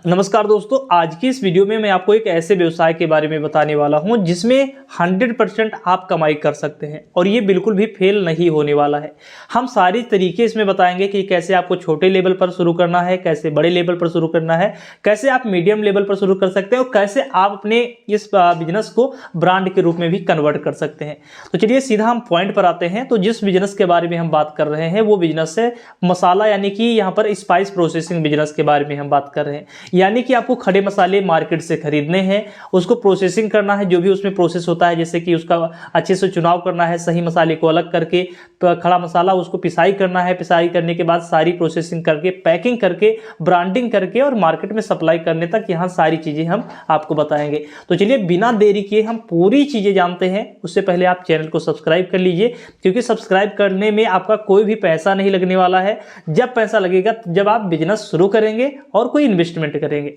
नमस्कार दोस्तों, आज की इस वीडियो में मैं आपको एक ऐसे व्यवसाय के बारे में बताने वाला हूं जिसमें 100% आप कमाई कर सकते हैं और ये बिल्कुल भी फेल नहीं होने वाला है। हम सारी तरीके इसमें बताएंगे कि कैसे आपको छोटे लेवल पर शुरू करना है, कैसे बड़े लेवल पर शुरू करना है, कैसे आप मीडियम लेवल पर शुरू कर सकते हैं और कैसे आप अपने इस बिजनेस को ब्रांड के रूप में भी कन्वर्ट कर सकते हैं। तो चलिए सीधा हम पॉइंट पर आते हैं। तो जिस बिजनेस के बारे में हम बात कर रहे हैं वो बिजनेस है मसाला, यानी कि यहाँ पर स्पाइस प्रोसेसिंग बिजनेस के बारे में हम बात कर रहे हैं। यानी कि आपको खड़े मसाले मार्केट से खरीदने हैं, उसको प्रोसेसिंग करना है, जो भी उसमें प्रोसेस होता है, जैसे कि उसका अच्छे से चुनाव करना है, सही मसाले को अलग करके खड़ा मसाला उसको पिसाई करना है, पिसाई करने के बाद सारी प्रोसेसिंग करके पैकिंग करके ब्रांडिंग करके और मार्केट में सप्लाई करने तक, यहाँ सारी चीजें हम आपको बताएंगे। तो चलिए बिना देरी किए हम पूरी चीजें जानते हैं। उससे पहले आप चैनल को सब्सक्राइब कर लीजिए, क्योंकि सब्सक्राइब करने में आपका कोई भी पैसा नहीं लगने वाला है। जब पैसा लगेगा जब आप बिजनेस शुरू करेंगे और कोई इन्वेस्टमेंट करेंगे।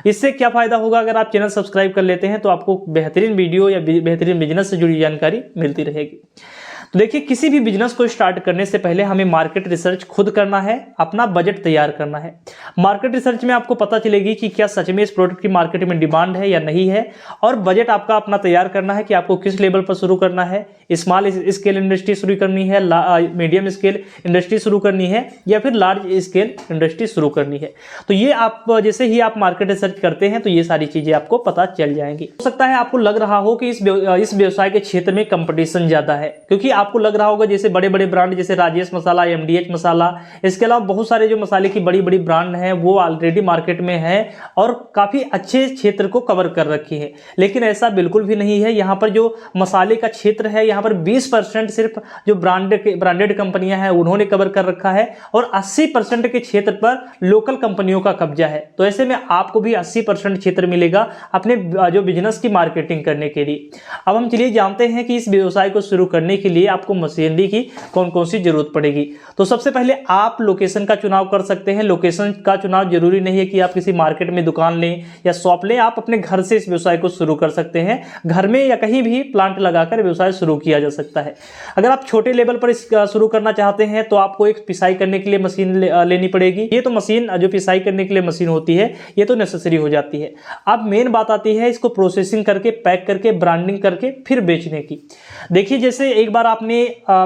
इससे क्या फायदा होगा? अगर आप चैनल सब्सक्राइब कर लेते हैं तो आपको बेहतरीन वीडियो या बेहतरीन बिजनेस से जुड़ी जानकारी मिलती रहेगी। तो देखिए, किसी भी बिजनेस को स्टार्ट करने से पहले हमें मार्केट रिसर्च खुद करना है, अपना बजट तैयार करना है। मार्केट रिसर्च में आपको पता चलेगी कि क्या सच में इस प्रोडक्ट की मार्केट में डिमांड है या नहीं है, और बजट आपका अपना तैयार करना है कि आपको किस लेवल पर शुरू करना है। स्मॉल स्केल इंडस्ट्री शुरू करनी है, मीडियम स्केल इंडस्ट्री शुरू करनी है, या फिर लार्ज स्केल इंडस्ट्री शुरू करनी है। तो ये आप जैसे ही आप मार्केट रिसर्च करते हैं तो ये सारी चीजें आपको पता चल जाएंगी। हो सकता है आपको लग रहा हो कि इस व्यवसाय के क्षेत्र में कंपटीशन ज्यादा है, क्योंकि आपको लग रहा होगा जैसे बड़े बड़े ब्रांड जैसे राजेश मसाला, एमडीएच मसाला, इसके अलावा बहुत सारे जो मसाले की बड़ी बड़ी ब्रांड हैं वो ऑलरेडी मार्केट में है और काफी अच्छे क्षेत्र को कवर कर रखी है। लेकिन ऐसा बिल्कुल भी नहीं है। यहाँ पर जो मसाले का क्षेत्र है, यहाँ पर 20% सिर्फ जो ब्रांडेड कंपनियां हैं उन्होंने कवर कर रखा है और 80% के क्षेत्र पर लोकल कंपनियों का कब्जा है। तो ऐसे में आपको भी 80% क्षेत्र मिलेगा अपने जो बिजनेस की मार्केटिंग करने के लिए। अब हम चलिए जानते हैं कि इस व्यवसाय को शुरू करने के लिए आपको मशीनरी की कौन कौन सी जरूरत पड़ेगी। तो सबसे पहले आप लोकेशन का चुनाव कर सकते हैं। लोकेशन का चुनाव जरूरी नहीं है कि आप किसी मार्केट में दुकान लें या शॉप लें, आप अपने घर से इस व्यवसाय को शुरू कर सकते हैं। घर में या कहीं भी प्लांट लगाकर व्यवसाय शुरू किया जा सकता है। अगर आप छोटे लेवल पर शुरू करना चाहते हैं तो आपको एक पिसाई करने के लिए मशीन लेनी पड़ेगी। ये तो मशीन जो पिसाई करने के लिए मशीन होती है ये तो नेसेसरी हो जाती है। अब मेन बात आती है इसको प्रोसेसिंग करके, पैक करके, ब्रांडिंग करके फिर बेचने की। देखिए, जैसे एक बार आपने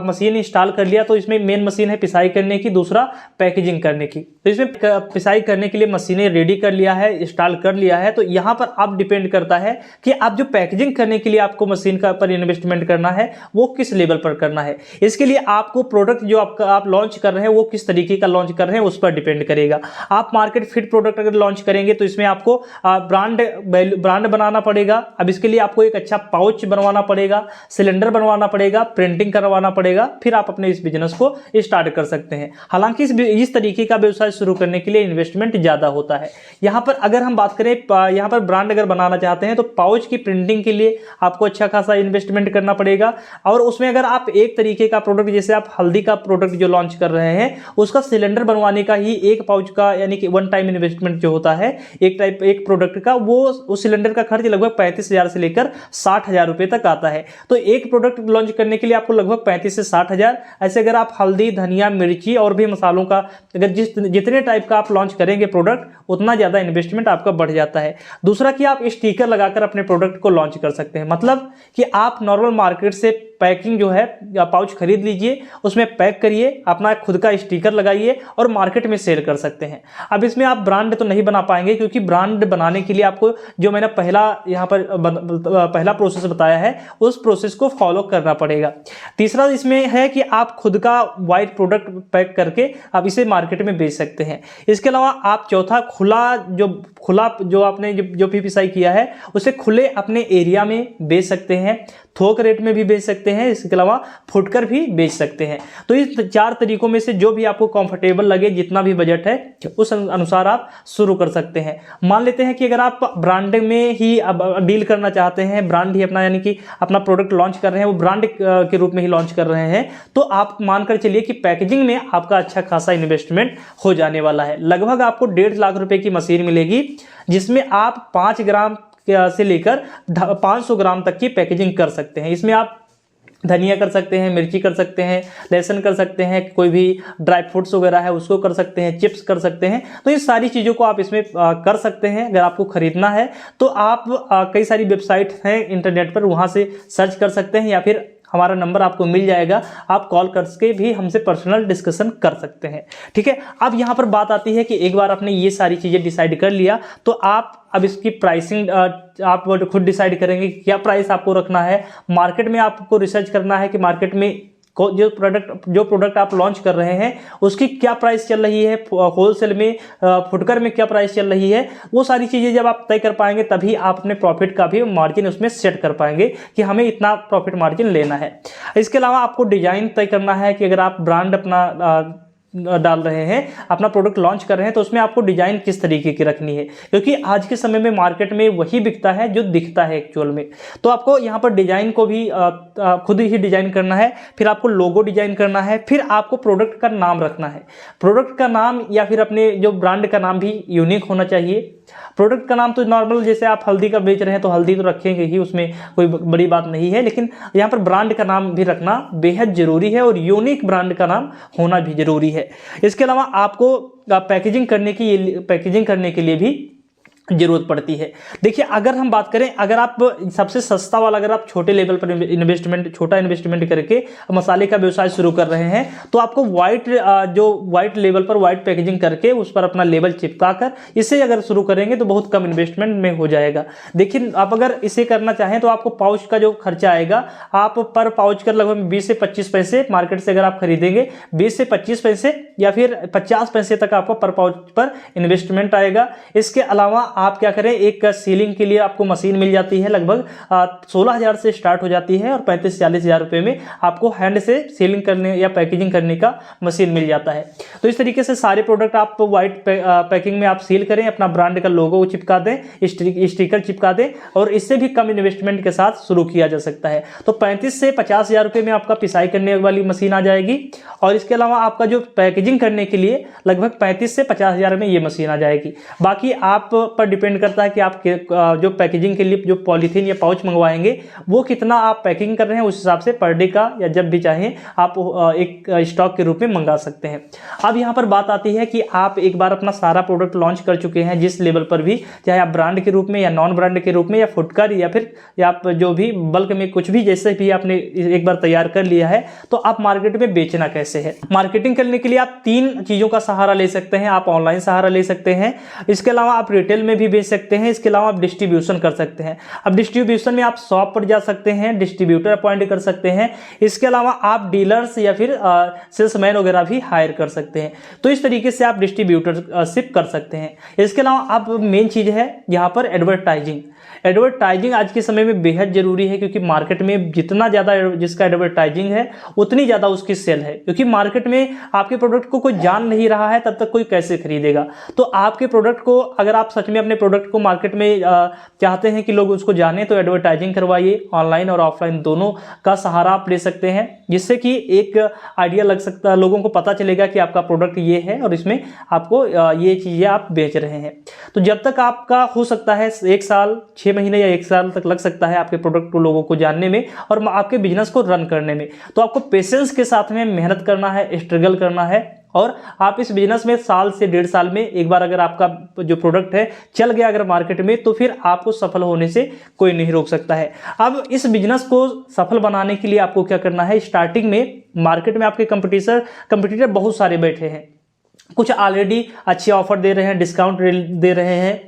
मशीन इंस्टॉल कर लिया तो इसमें मेन मशीन है पिसाई करने की, दूसरा पैकेजिंग करने की। तो इसमें पिसाई करने के लिए मशीनें रेडी कर लिया है, इंस्टॉल कर लिया है। तो यहाँ पर आप डिपेंड करता है कि आप जो पैकेजिंग करने के लिए आपको मशीन का पर इन्वेस्टमेंट करना है वो किस लेवल पर करना है। इसके लिए आपको प्रोडक्ट जो आप लॉन्च कर रहे हैं वो किस तरीके का लॉन्च कर रहे हैं उस पर डिपेंड करेगा। आप मार्केट फिट प्रोडक्ट अगर लॉन्च करेंगे तो इसमें आपको ब्रांड बनाना पड़ेगा। अब इसके लिए आपको एक अच्छा पाउच बनवाना पड़ेगा, सिलेंडर बनवाना पड़ेगा, प्रिंटिंग करवाना पड़ेगा, फिर आप अपने इस बिजनेस को स्टार्ट कर सकते हैं। हालांकि इस तरीके का व्यवसाय शुरू करने के लिए इन्वेस्टमेंट ज्यादा होता है। यहाँ पर अगर हम बात करें, यहाँ पर ब्रांड अगर बनाना चाहते हैं तो पाउच की प्रिंटिंग के लिए आपको अच्छा खासा इन्वेस्टमेंट करना पड़ेगा। और उसमें अगर आप एक तरीके का प्रोडक्ट, जैसे आप हल्दी का प्रोडक्ट जो लॉन्च कर रहे हैं उसका सिलेंडर बनवाने का ही एक पाउच का यानी कि वन टाइम इन्वेस्टमेंट जो होता है एक प्रोडक्ट का, वो उस सिलेंडर का खर्च लगभग 35,000 से लेकर 60,000 रुपए तक आता है। तो एक प्रोडक्ट लॉन्च करने के लिए आपको लगभग 35 से 60,000। ऐसे अगर आप हल्दी, धनिया, मिर्ची और भी मसालों का अगर जितने टाइप का आप लॉन्च करेंगे प्रोडक्ट, उतना ज्यादा इन्वेस्टमेंट आपका बढ़ जाता है। दूसरा कि आप स्टिकर लगाकर अपने प्रोडक्ट को लॉन्च कर सकते हैं। मतलब कि आप नॉर्मल मार्केट से पैकिंग जो है या पाउच खरीद लीजिए, उसमें पैक करिए, अपना खुद का स्टिकर लगाइए और मार्केट में सेल कर सकते हैं। अब इसमें आप ब्रांड तो नहीं बना पाएंगे, क्योंकि ब्रांड बनाने के लिए आपको जो मैंने पहला प्रोसेस बताया है उस प्रोसेस को फॉलो करना पड़ेगा। तीसरा इसमें है कि आप खुद का वाइट प्रोडक्ट पैक करके आप इसे मार्केट में बेच सकते हैं। इसके अलावा आप चौथा खुला जो आपने जो भी पिसाई किया है उसे खुले अपने एरिया में बेच सकते हैं, थोक रेट में भी बेच सकते हैं, इसके अलावा फुटकर भी बेच सकते हैं। तो इस 4 तरीकों में से जो भी आपको कंफर्टेबल लगे, जितना भी बजट है उस अनुसार आप शुरू कर सकते हैं। मान लेते हैं कि अगर आप ब्रांड में ही डील करना चाहते हैं, ब्रांड ही अपना यानी कि अपना प्रोडक्ट लॉन्च कर रहे हैं, वो ब्रांड के रूप में ही लॉन्च कर रहे हैं, तो आप मानकर चलिए कि पैकेजिंग में आपका अच्छा खासा इन्वेस्टमेंट हो जाने वाला है। लगभग आपको 1.5 लाख रुपए की मशीन मिलेगी, जिसमें आप 5 ग्राम से लेकर 500 ग्राम तक की पैकेजिंग कर सकते हैं। इसमें आप धनिया कर सकते हैं, मिर्ची कर सकते हैं, लहसुन कर सकते हैं, कोई भी ड्राई फ्रूट्स वगैरह है उसको कर सकते हैं, चिप्स कर सकते हैं। तो ये सारी चीज़ों को आप इसमें कर सकते हैं। अगर आपको ख़रीदना है तो आप कई सारी वेबसाइट हैं इंटरनेट पर, वहाँ से सर्च कर सकते हैं या फिर हमारा नंबर आपको मिल जाएगा, आप कॉल करके भी हमसे पर्सनल डिस्कशन कर सकते हैं। ठीक है, अब यहाँ पर बात आती है कि एक बार आपने ये सारी चीज़ें डिसाइड कर लिया तो आप अब इसकी प्राइसिंग आप खुद डिसाइड करेंगे कि क्या प्राइस आपको रखना है। मार्केट में आपको रिसर्च करना है कि मार्केट में जो प्रोडक्ट आप लॉन्च कर रहे हैं उसकी क्या प्राइस चल रही है, होलसेल में फुटकर में क्या प्राइस चल रही है। वो सारी चीज़ें जब आप तय कर पाएंगे तभी आप अपने प्रॉफिट का भी मार्जिन उसमें सेट कर पाएंगे कि हमें इतना प्रॉफिट मार्जिन लेना है। इसके अलावा आपको डिज़ाइन तय करना है कि अगर आप ब्रांड अपना डाल रहे हैं, अपना प्रोडक्ट लॉन्च कर रहे हैं तो उसमें आपको डिज़ाइन किस तरीके की रखनी है, क्योंकि आज के समय में मार्केट में वही बिकता है जो दिखता है एक्चुअल में। तो आपको यहाँ पर डिज़ाइन को भी खुद ही डिज़ाइन करना है, फिर आपको लोगो डिज़ाइन करना है, फिर आपको प्रोडक्ट का नाम रखना है। प्रोडक्ट का नाम या फिर अपने जो ब्रांड का नाम भी यूनिक होना चाहिए। प्रोडक्ट का नाम तो नॉर्मल, जैसे आप हल्दी का बेच रहे हैं तो हल्दी तो रखेंगे ही, उसमें कोई बड़ी बात नहीं है, लेकिन यहाँ पर ब्रांड का नाम भी रखना बेहद ज़रूरी है और यूनिक ब्रांड का नाम होना भी ज़रूरी है। इसके अलावा आपको पैकेजिंग करने के लिए भी जरूरत पड़ती है। देखिए, अगर हम बात करें, अगर आप सबसे सस्ता वाला, अगर आप छोटे लेवल पर छोटा इन्वेस्टमेंट करके मसाले का व्यवसाय शुरू कर रहे हैं तो आपको वाइट लेवल पर वाइट पैकेजिंग करके उस पर अपना लेबल चिपका कर इसे अगर शुरू करेंगे तो बहुत कम इन्वेस्टमेंट में हो जाएगा। देखिए, आप अगर इसे करना चाहें तो आपको पाउच का जो खर्चा आएगा, आप पर पाउच का लगभग 20 से 25 पैसे मार्केट से अगर आप खरीदेंगे 20 से 25 पैसे या फिर 50 पैसे तक आपको पर पाउच पर इन्वेस्टमेंट आएगा। इसके अलावा आप क्या करें, एक सीलिंग के लिए आपको मशीन मिल जाती है, लगभग 16,000 से स्टार्ट हो जाती है और 35-40 हज़ार रुपये में आपको हैंड से सीलिंग करने या पैकेजिंग करने का मशीन मिल जाता है। तो इस तरीके से सारे प्रोडक्ट आप वाइट पैकिंग में आप सील करें, अपना ब्रांड का लोगो चिपका दें, स्टिकर चिपका दें और इससे भी कम इन्वेस्टमेंट के साथ शुरू किया जा सकता है। तो 35 से 50 हज़ार रुपये में आपका पिसाई करने वाली मशीन आ जाएगी और इसके अलावा आपका जो पैकेजिंग करने के लिए लगभग 35 से 50 हज़ार में ये मशीन आ जाएगी। बाकी आप पर डिपेंड करता है कि आप जो पैकेजिंग के लिए जो पॉलीथीन या पाउच मंगवाएंगे वो कितना आप पैकिंग कर रहे हैं, उस हिसाब से पर डे का या जब भी चाहें आप एक स्टॉक के रूप में मंगा सकते हैं। अब यहाँ पर बात आती है कि आप एक बार अपना सारा प्रोडक्ट लॉन्च कर चुके हैं, जिस लेवल पर भी, चाहे आप ब्रांड के रूप में या नॉन ब्रांड के रूप में या फुटकर या फिर आप जो भी बल्क में कुछ भी जैसे भी आपने एक बार तैयार कर लिया है, तो आप मार्केट में बेचना कैसे है। मार्केटिंग करने के लिए आप 3 चीज़ों का सहारा ले सकते हैं। आप ऑनलाइन सहारा ले सकते हैं, इसके अलावा आप रिटेल में भी बेच सकते हैं, इसके अलावा आप डिस्ट्रीब्यूशन कर सकते हैं। अब डिस्ट्रीब्यूशन में आप शॉप पर जा सकते हैं, डिस्ट्रीब्यूटर अपॉइंट कर सकते हैं, इसके अलावा आप डीलर्स या फिर सेल्समैन वगैरह भी हायर कर सकते हैं। तो इस तरीके से आप डिस्ट्रीब्यूटरशिप कर सकते हैं। इसके अलावा आप मेन चीज़ है यहाँ पर एडवर्टाइजिंग आज के समय में बेहद जरूरी है, क्योंकि मार्केट में जितना ज़्यादा जिसका एडवर्टाइजिंग है उतनी ज़्यादा उसकी सेल है। क्योंकि मार्केट में आपके प्रोडक्ट को कोई जान नहीं रहा है तब तक कोई कैसे खरीदेगा। तो आपके प्रोडक्ट को, अगर आप सच में अपने प्रोडक्ट को मार्केट में चाहते हैं कि लोग उसको जाने, तो एडवर्टाइजिंग करवाइए। ऑनलाइन और ऑफलाइन दोनों का सहारा आप ले सकते हैं, जिससे कि एक आइडिया लग सकता है, लोगों को पता चलेगा कि आपका प्रोडक्ट ये है और इसमें आपको ये चीज़ें आप बेच रहे हैं। तो जब तक आपका हो सकता है 1 साल 6 महीने या 1 साल तक लग सकता है आपके प्रोडक्ट को लोगों को जानने में और आपके बिजनेस को रन करने में। तो आपको पेशेंस के साथ में मेहनत करना है, स्ट्रगल करना है और आप इस बिजनेस में साल से 1.5 साल में एक बार अगर आपका जो प्रोडक्ट है चल गया अगर मार्केट में, तो फिर आपको सफल होने से कोई नहीं रोक सकता है। अब इस बिजनेस को सफल बनाने के लिए आपको क्या करना है, स्टार्टिंग में मार्केट में आपके कंपटीटर बहुत सारे बैठे हैं, कुछ ऑलरेडी अच्छे ऑफर दे रहे हैं, डिस्काउंट दे रहे हैं,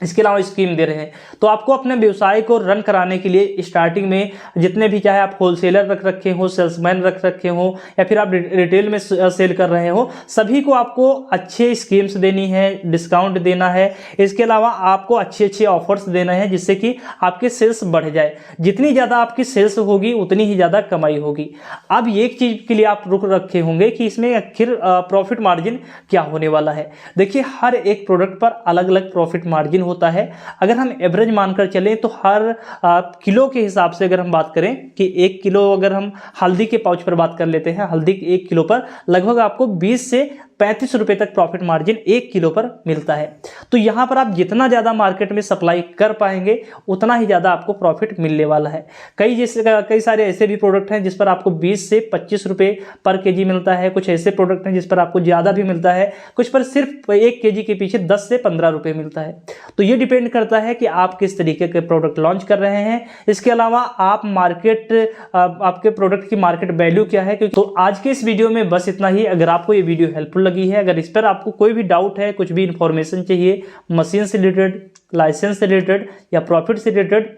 इसके अलावा स्कीम दे रहे हैं। तो आपको अपने व्यवसाय को रन कराने के लिए स्टार्टिंग में जितने भी, चाहे आप होलसेलर रख रखे हो, सेल्समैन रख रखे हो या फिर आप रिटेल में सेल कर रहे हो, सभी को आपको अच्छे स्कीम्स देनी है, डिस्काउंट देना है। इसके अलावा आपको अच्छे ऑफर्स देना है, जिससे कि आपके सेल्स बढ़ जाए। जितनी ज़्यादा आपकी सेल्स होगी उतनी ही ज़्यादा कमाई होगी। अब एक चीज़ के लिए आप रुक रखे होंगे कि इसमें आखिर प्रॉफिट मार्जिन क्या होने वाला है। देखिए, हर एक प्रोडक्ट पर अलग अलग प्रॉफिट मार्जिन होता है। अगर हम एवरेज मानकर चलें तो हर किलो के हिसाब से अगर हम बात करें कि 1 किलो, अगर हम हल्दी के पाउच पर बात कर लेते हैं, हल्दी 1 किलो पर लगभग आपको 20 से 35 रुपये तक प्रॉफिट मार्जिन 1 किलो पर मिलता है। तो यहाँ पर आप जितना ज़्यादा मार्केट में सप्लाई कर पाएंगे उतना ही ज़्यादा आपको प्रॉफिट मिलने वाला है। कई सारे ऐसे भी प्रोडक्ट हैं जिस पर आपको 20 से 25 रुपये पर केजी मिलता है। कुछ ऐसे प्रोडक्ट हैं जिस पर आपको ज़्यादा भी मिलता है, कुछ पर सिर्फ 1 केजी के पीछे 10 से 15 रुपये मिलता है। तो ये डिपेंड करता है कि आप किस तरीके के प्रोडक्ट लॉन्च कर रहे हैं। इसके अलावा आपके प्रोडक्ट की मार्केट वैल्यू क्या है। तो आज के इस वीडियो में बस इतना ही। अगर आपको ये वीडियो हेल्पफुल लगी है, अगर इस पर आपको कोई भी डाउट है, कुछ भी इंफॉर्मेशन चाहिए मशीन से रिलेटेड, लाइसेंस से रिलेटेड या प्रॉफिट से रिलेटेड,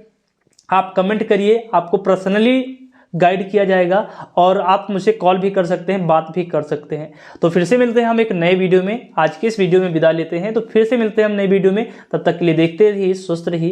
आप कमेंट करिए, आपको पर्सनली गाइड किया जाएगा और आप मुझे कॉल भी कर सकते हैं, बात भी कर सकते हैं। तो फिर से मिलते हैं हम एक नए वीडियो में। आज के इस वीडियो में विदा लेते हैं, तो फिर से मिलते हैं हम नए वीडियो में। तब तक के लिए देखते रहिए, स्वस्थ रहिए।